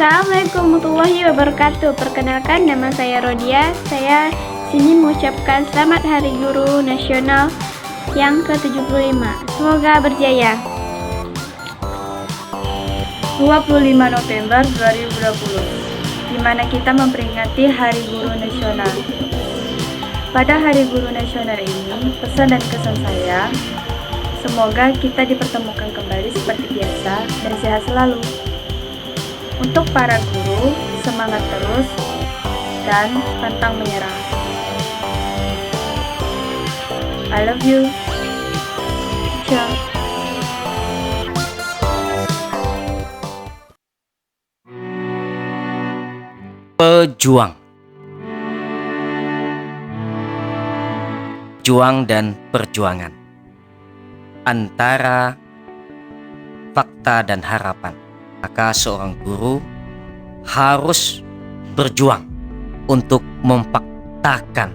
Assalamualaikum warahmatullahi wabarakatuh. Perkenalkan, nama saya Rodia. Saya sini mengucapkan selamat Hari Guru Nasional yang ke-75. Semoga berjaya. 25 November 2020, di mana kita memperingati Hari Guru Nasional. Pada Hari Guru Nasional ini, pesan dan kesan saya, semoga kita dipertemukan kembali seperti biasa dan sehat selalu. Untuk para guru, semangat terus dan pantang menyerah. I love you. Ciao. Pejuang. Juang dan perjuangan antara fakta dan harapan. Maka seorang guru harus berjuang untuk memfaktakan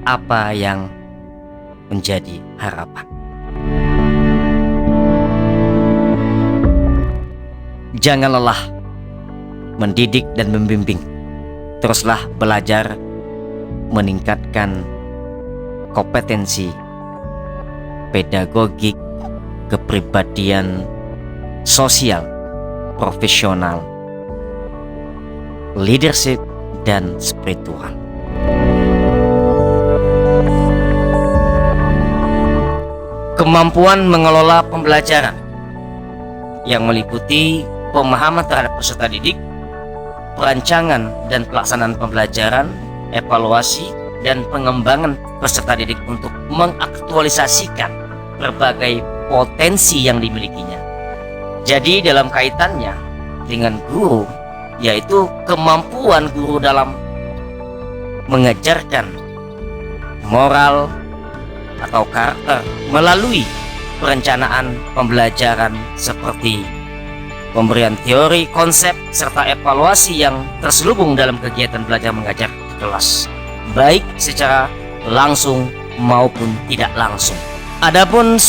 apa yang menjadi harapan. Jangan lelah mendidik dan membimbing. Teruslah belajar meningkatkan kompetensi pedagogik, kepribadian sosial, profesional, leadership, dan spiritual. Kemampuan mengelola pembelajaran yang meliputi pemahaman terhadap peserta didik, perancangan dan pelaksanaan pembelajaran, evaluasi, dan pengembangan peserta didik untuk mengaktualisasikan berbagai potensi yang dimilikinya. Jadi dalam kaitannya dengan guru, yaitu kemampuan guru dalam mengajarkan moral atau karakter melalui perencanaan pembelajaran seperti pemberian teori, konsep, serta evaluasi yang terselubung dalam kegiatan belajar mengajar di kelas, baik secara langsung maupun tidak langsung. Adapun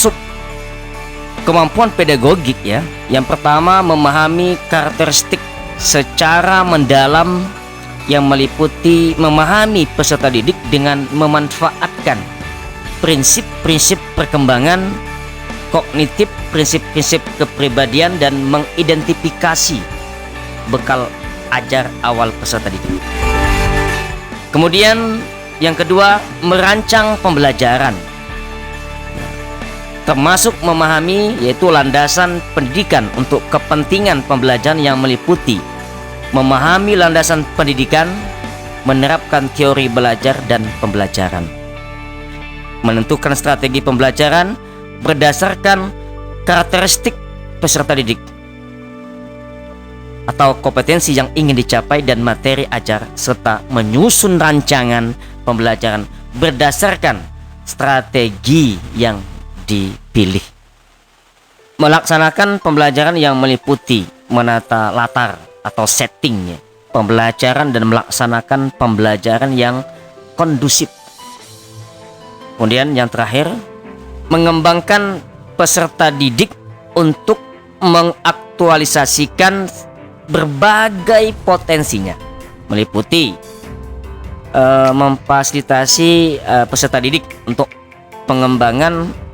kemampuan pedagogik ya, yang pertama memahami karakteristik secara mendalam yang meliputi memahami peserta didik dengan memanfaatkan prinsip-prinsip perkembangan kognitif, prinsip-prinsip kepribadian, dan mengidentifikasi bekal ajar awal peserta didik. Kemudian yang kedua, merancang pembelajaran, termasuk memahami yaitu landasan pendidikan untuk kepentingan pembelajaran yang meliputi memahami landasan pendidikan, menerapkan teori belajar dan pembelajaran, menentukan strategi pembelajaran berdasarkan karakteristik peserta didik atau kompetensi yang ingin dicapai dan materi ajar, serta menyusun rancangan pembelajaran berdasarkan strategi yang dipilih. Melaksanakan pembelajaran yang meliputi menata latar atau settingnya pembelajaran dan melaksanakan pembelajaran yang kondusif. Kemudian yang terakhir, mengembangkan peserta didik untuk mengaktualisasikan berbagai potensinya, meliputi memfasilitasi peserta didik untuk pengembangan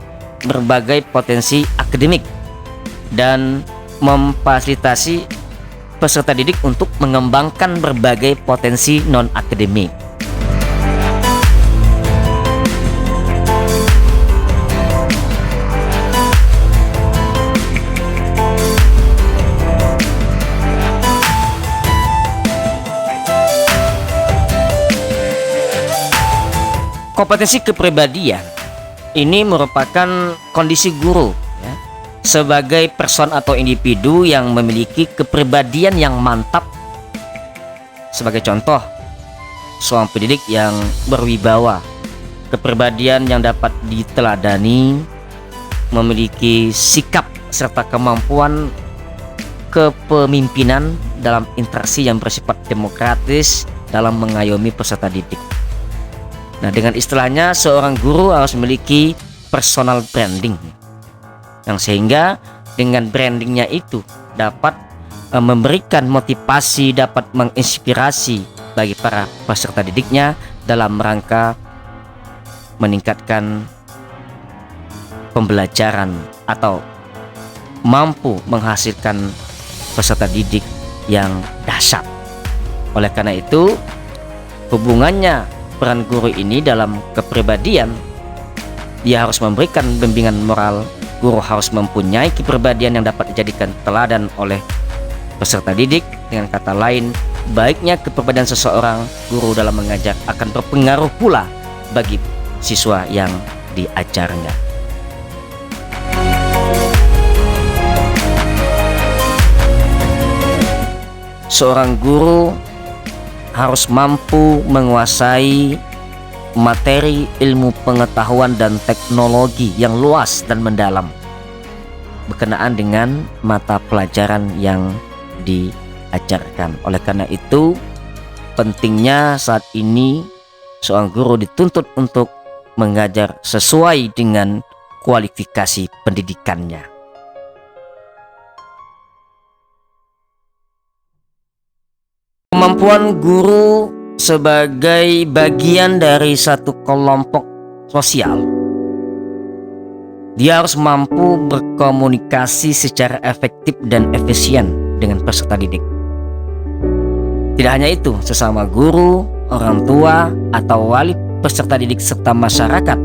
berbagai potensi akademik dan memfasilitasi peserta didik untuk mengembangkan berbagai potensi non-akademik. Kompetensi kepribadian ini merupakan kondisi guru ya, sebagai person atau individu yang memiliki kepribadian yang mantap. Sebagai contoh, seorang pendidik yang berwibawa, kepribadian yang dapat diteladani, memiliki sikap serta kemampuan kepemimpinan dalam interaksi yang bersifat demokratis dalam mengayomi peserta didik. Nah, dengan istilahnya seorang guru harus memiliki personal branding, yang sehingga dengan brandingnya itu dapat memberikan motivasi, dapat menginspirasi bagi para peserta didiknya dalam rangka meningkatkan pembelajaran atau mampu menghasilkan peserta didik yang dahsyat. Oleh karena itu, hubungannya peran guru ini dalam kepribadian, dia harus memberikan bimbingan moral. Guru harus mempunyai kepribadian yang dapat dijadikan teladan oleh peserta didik. Dengan kata lain, baiknya kepribadian seseorang guru dalam mengajar akan berpengaruh pula bagi siswa yang diajarnya. Seorang guru harus mampu menguasai materi ilmu pengetahuan dan teknologi yang luas dan mendalam berkenaan dengan mata pelajaran yang diajarkan. Oleh karena itu, pentingnya saat ini seorang guru dituntut untuk mengajar sesuai dengan kualifikasi pendidikannya. Kemampuan guru sebagai bagian dari satu kelompok sosial, dia harus mampu berkomunikasi secara efektif dan efisien dengan peserta didik. Tidak hanya itu, sesama guru, orang tua, atau wali peserta didik serta masyarakat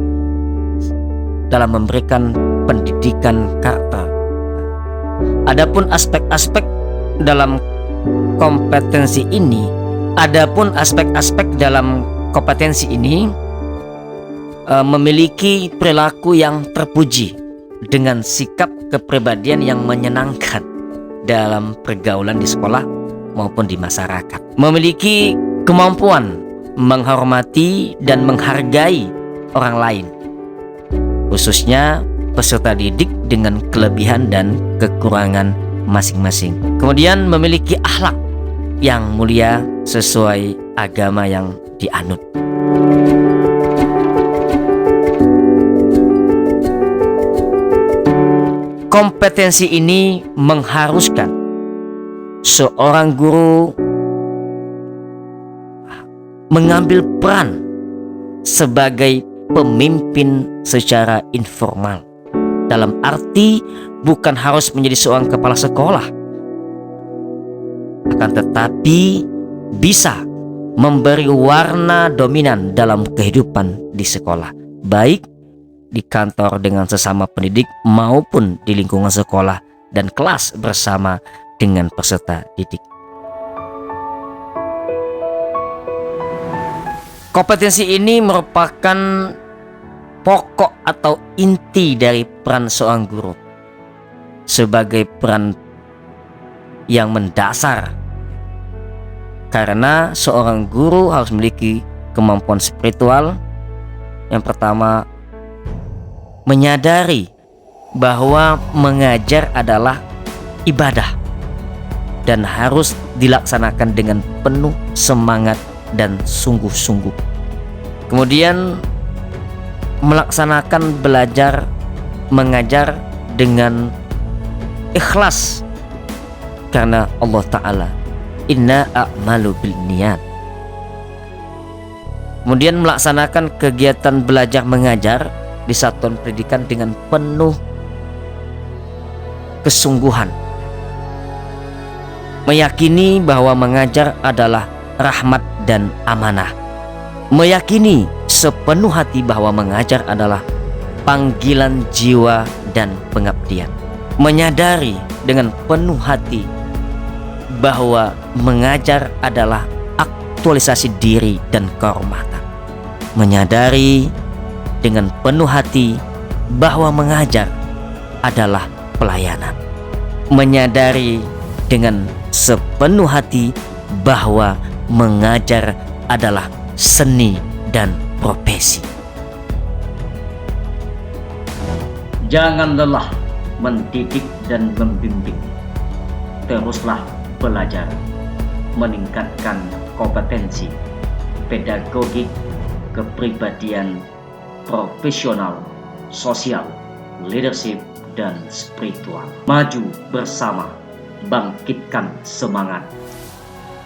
dalam memberikan pendidikan karakter. Adapun aspek-aspek dalam kompetensi ini, memiliki perilaku yang terpuji dengan sikap kepribadian yang menyenangkan dalam pergaulan di sekolah maupun di masyarakat. Memiliki kemampuan menghormati dan menghargai orang lain, khususnya peserta didik dengan kelebihan dan kekurangan masing-masing. Kemudian memiliki akhlak yang mulia sesuai agama yang dianut. Kompetensi ini mengharuskan seorang guru mengambil peran sebagai pemimpin secara informal. Dalam arti bukan harus menjadi seorang kepala sekolah, akan tetapi bisa memberi warna dominan dalam kehidupan di sekolah, baik di kantor dengan sesama pendidik maupun di lingkungan sekolah dan kelas bersama dengan peserta didik. Kompetensi ini merupakan pokok atau inti dari peran seorang guru sebagai peran yang mendasar, karena seorang guru harus memiliki kemampuan spiritual. Yang pertama, menyadari bahwa mengajar adalah ibadah dan harus dilaksanakan dengan penuh semangat dan sungguh-sungguh. Kemudian melaksanakan belajar mengajar dengan ikhlas karena Allah Ta'ala, inna a'malu bil niyat. Kemudian melaksanakan kegiatan belajar mengajar di satuan pendidikan dengan penuh kesungguhan, meyakini bahwa mengajar adalah rahmat dan amanah, meyakini sepenuh hati bahwa mengajar adalah panggilan jiwa dan pengabdian, menyadari dengan penuh hati bahwa mengajar adalah aktualisasi diri dan kehormatan, menyadari dengan penuh hati bahwa mengajar adalah pelayanan, menyadari dengan sepenuh hati bahwa mengajar adalah seni dan profesi. Jangan lelah mendidik dan membimbing. Teruslah belajar, meningkatkan kompetensi, pedagogik, kepribadian, profesional, sosial, leadership, dan spiritual. Maju bersama bangkitkan semangat,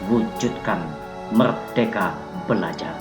wujudkan merdeka belajar.